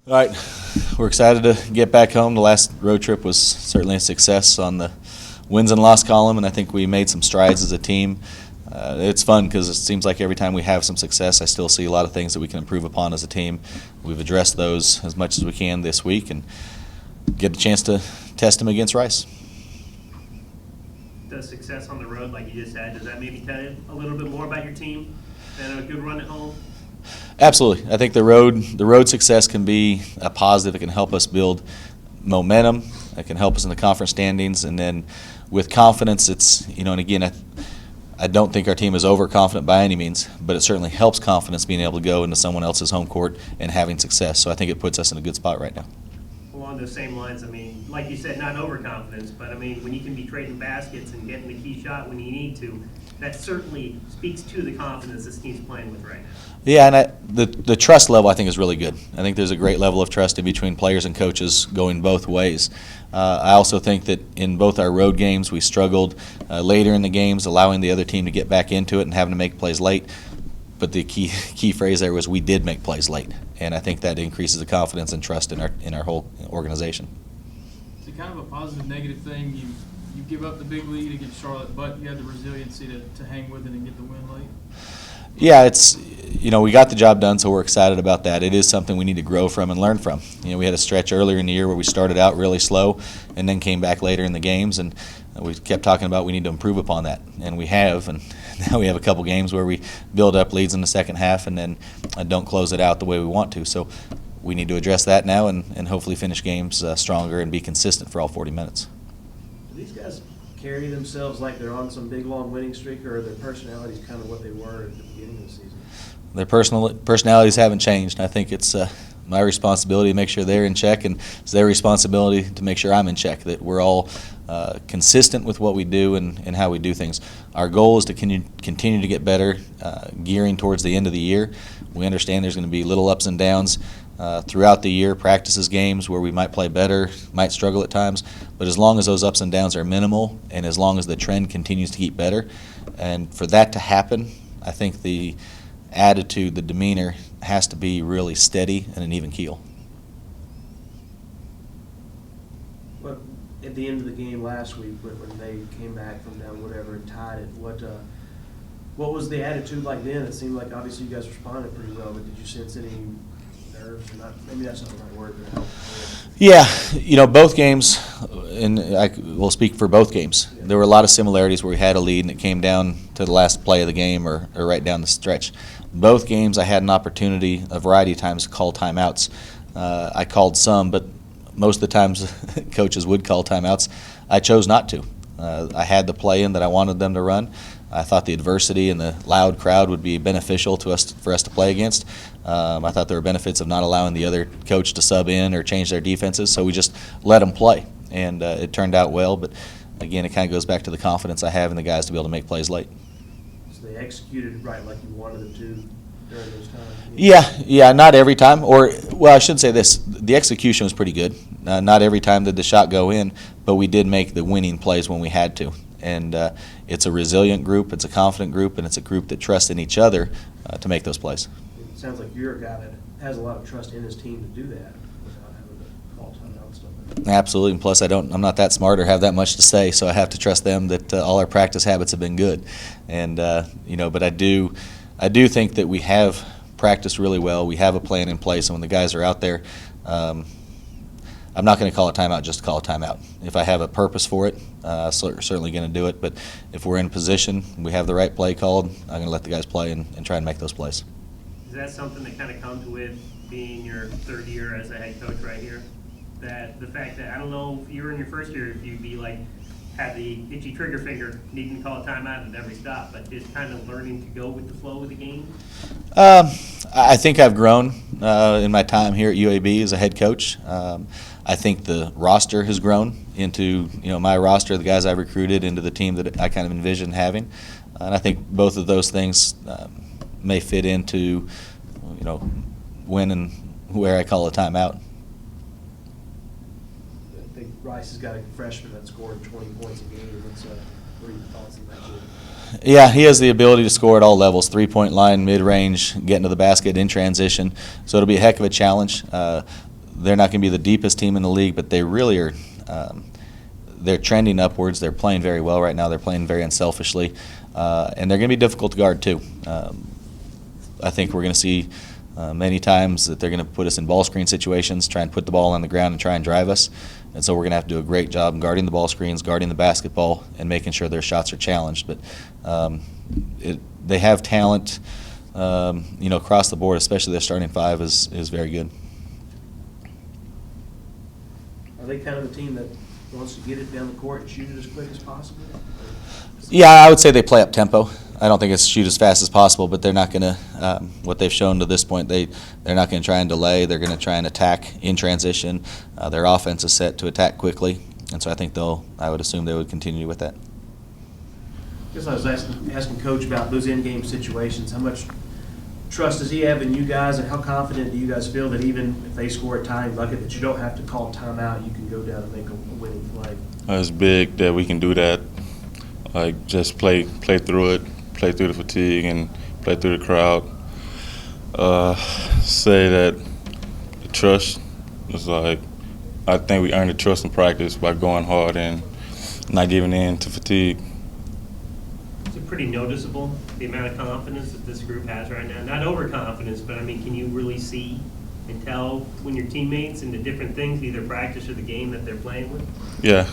All right, we're excited to get back home. The last road trip was certainly a success on the wins and loss column, and I think we made some strides as a team. It's fun because it seems like every time we have some success, I still see a lot of things that we can improve upon as a team. We've addressed those as much as we can this week and get a chance to test them against Rice. Does success on the road, like you just said, does that maybe tell you a little bit more about your team than a good run at home? Absolutely. I think the road success can be a positive. It can help us build momentum. It can help us in the conference standings. And then with confidence, it's, and again, I don't think our team is overconfident by any means, but it certainly helps confidence being able to go into someone else's home court and having success. So I think it puts us in a good spot right now. Along those same lines, like you said, not overconfidence, but when you can be trading baskets and getting the key shot when you need to, that certainly speaks to the confidence this team's playing with right now. Yeah, and the trust level I think is really good. I think there's a great level of trust in between players and coaches going both ways. I also think that in both our road games we struggled later in the games, allowing the other team to get back into it and having to make plays late. But the key phrase there was we did make plays late, and I think that increases the confidence and trust in our whole organization. Is it kind of a positive negative thing? You give up the big lead against Charlotte, but you had the resiliency to hang with it and get the win late? Yeah, it's we got the job done, so we're excited about that. It is something we need to grow from and learn from. We had a stretch earlier in the year where we started out really slow and then came back later in the games, and we kept talking about we need to improve upon that, and we have. And now we have a couple games where we build up leads in the second half and then don't close it out the way we want to. So we need to address that now and hopefully finish games stronger and be consistent for all 40 minutes. Do these guys carry themselves like they're on some big, long winning streak, or are their personalities kind of what they were at the beginning of the season? Their personalities haven't changed. I think it's my responsibility to make sure they're in check, and it's their responsibility to make sure I'm in check, that we're all consistent with what we do and how we do things. Our goal is to continue to get better, gearing towards the end of the year. We understand there's going to be little ups and downs throughout the year, practices, games where we might play better, might struggle at times, but as long as those ups and downs are minimal and as long as the trend continues to keep better, and for that to happen, I think the attitude, the demeanor has to be really steady and an even keel. But at the end of the game last week, when they came back from down whatever and tied it, what was the attitude like then? It seemed like obviously you guys responded pretty well, but did you sense any nerves or not? Maybe that's not the right word, but Yeah, both games, and I will speak for both games. Yeah. There were a lot of similarities where we had a lead and it came down to the last play of the game or right down the stretch. Both games I had an opportunity a variety of times to call timeouts. I called some, but most of the times coaches would call timeouts. I chose not to. I had the play in that I wanted them to run. I thought the adversity and the loud crowd would be beneficial to us for us to play against. I thought there were benefits of not allowing the other coach to sub in or change their defenses, so we just let them play, and it turned out well. But again, it kind of goes back to the confidence I have in the guys to be able to make plays late. So they executed right like you wanted them to during those times? Yeah, not every time. I should say this: the execution was pretty good. Not every time did the shot go in, but we did make the winning plays when we had to. And it's a resilient group, it's a confident group, and it's a group that trusts in each other to make those plays. It sounds like you're a guy that has a lot of trust in his team to do that without having to call timeout and stuff like that. Absolutely, and plus I'm not that smart or have that much to say, so I have to trust them that all our practice habits have been good. And but I do think that we have practiced really well. We have a plan in place, and when the guys are out there, I'm not going to call a timeout just to call a timeout. If I have a purpose for it, certainly going to do it. But if we're in position, we have the right play called, I'm going to let the guys play and try and make those plays. Is that something that kind of comes with being your third year as a head coach right here? That the fact that, I don't know if you were in your first year, if you'd be like, have the itchy trigger finger, needing to call a timeout at every stop, but just kind of learning to go with the flow of the game? I think I've grown in my time here at UAB as a head coach. I think the roster has grown into my roster, the guys I've recruited, into the team that I kind of envisioned having, and I think both of those things may fit into when and where I call a timeout. I think Rice has got a freshman that scored 20 points a game. What are your thoughts on that kid? Yeah, he has the ability to score at all levels, three-point line, mid-range, getting to the basket in transition. So it'll be a heck of a challenge. they're not going to be the deepest team in the league, but they really are. They're trending upwards. They're playing very well right now. They're playing very unselfishly, and they're going to be difficult to guard too. I think we're going to see many times that they're going to put us in ball screen situations, try and put the ball on the ground and try and drive us. And so we're going to have to do a great job guarding the ball screens, guarding the basketball, and making sure their shots are challenged. But they have talent, across the board, especially their starting five is very good. Are they kind of a team that wants to get it down the court and shoot it as quick as possible? Yeah, I would say they play up tempo. I don't think it's shoot as fast as possible, but they're not going to. What they've shown to this point, they're not going to try and delay. They're going to try and attack in transition. Their offense is set to attack quickly, and so I think I would assume they would continue with that. I guess I was asking Coach about those in-game situations. How much trust does he have in you guys, and how confident do you guys feel that even if they score a tying bucket, that you don't have to call timeout, you can go down and make a winning play? It's big that we can do that. Like, just play through it, play through the fatigue, and play through the crowd. Say that the trust is like, I think we earned the trust in practice by going hard and not giving in to fatigue. Is it pretty noticeable, the amount of confidence that this group has right now? Not overconfidence, but I mean, can you really see and tell when your teammates and the different things, either practice or the game that they're playing with? Yeah,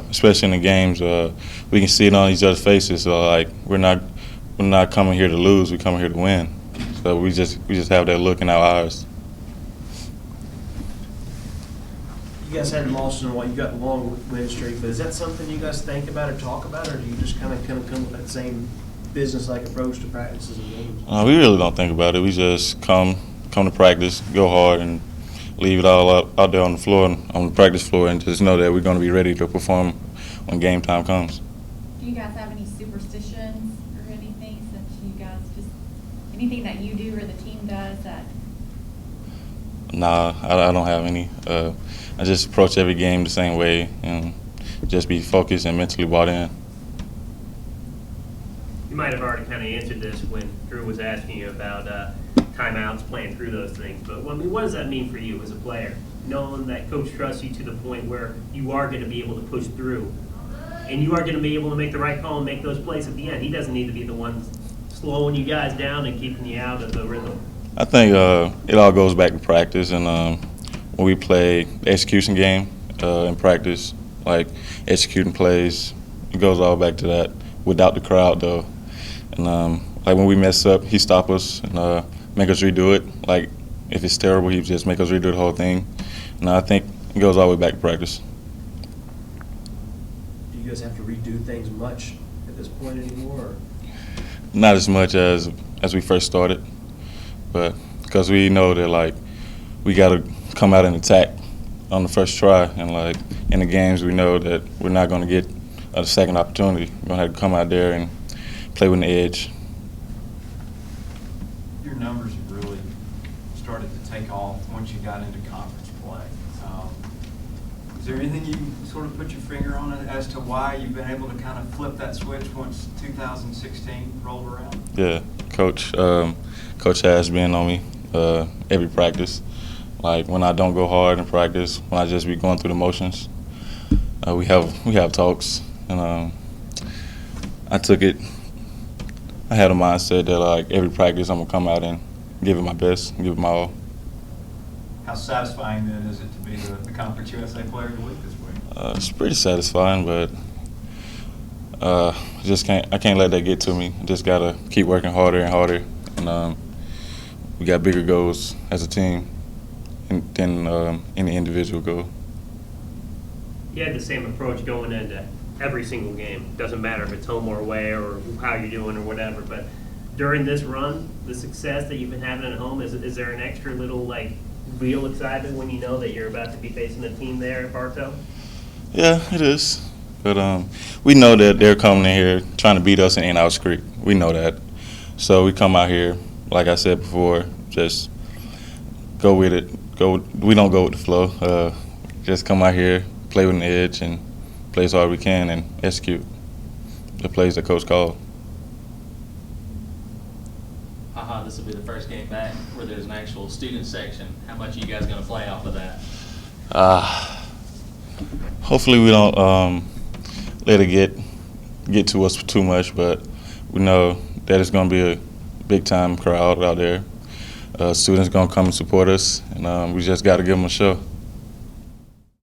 especially in the games, we can see it on each other's faces. Like, we're not coming here to lose, we're coming here to win. So we just have that look in our eyes. You guys hadn't lost in a while. You got a long win streak, but is that something you guys think about or talk about, or do you just kind of come with that same business-like approach to practices and games? We really don't think about it. We just come to practice, go hard, and leave it all out there on the floor, on the practice floor, and just know that we're going to be ready to perform when game time comes. Do you guys have any superstitions or anything that you guys anything that you do or the team does that? Nah, I don't have any. I just approach every game the same way and just be focused and mentally bought in. You might have already kind of answered this when Drew was asking you about timeouts, playing through those things. But what does that mean for you as a player, knowing that Coach trusts you to the point where you are going to be able to push through and you are going to be able to make the right call and make those plays at the end? He doesn't need to be the one slowing you guys down and keeping you out of the rhythm. I think it all goes back to practice, and when we play the execution game in practice, like executing plays, it goes all back to that without the crowd though. And like when we mess up, he stop us and make us redo it. Like if it's terrible, he just make us redo the whole thing. And I think it goes all the way back to practice. Do you guys have to redo things much at this point anymore? Or? Not as much as we first started, but because we know that like we got to come out and attack on the first try, and like in the games we know that we're not going to get a second opportunity. We're going to have to come out there and play with an edge. Your numbers have really started to take off once you got into conference play. Is there anything you sort of put your finger on it as to why you've been able to kind of flip that switch once 2016 rolled around? Yeah, Coach has been on me every practice. Like when I don't go hard in practice, when I just be going through the motions, we have talks, and I took it. I had a mindset that like every practice I'm gonna come out and give it my best, give it my all. How satisfying then is it to be the Conference USA Player of the Week this week? It's pretty satisfying, but I can't let that get to me. I just gotta keep working harder and harder, and we got bigger goals as a team than any individual goal. You had the same approach going into every single game. Doesn't matter if it's home or away or how you're doing or whatever. But during this run, the success that you've been having at home, is there an extra little like real excitement when you know that you're about to be facing a team there at Bartow? Yeah, it is. But we know that they're coming in here trying to beat us and end our streak. We know that. So we come out here, like I said before, just go with it. We don't go with the flow. Just come out here, play with an edge, and play as hard as we can and execute the plays that Coach called. This will be the first game back where there's an actual student section. How much are you guys going to play off of that? Hopefully we don't let it get to us too much, but we know that it's going to be a big-time crowd out there. Students going to come and support us, and we just got to give them a show.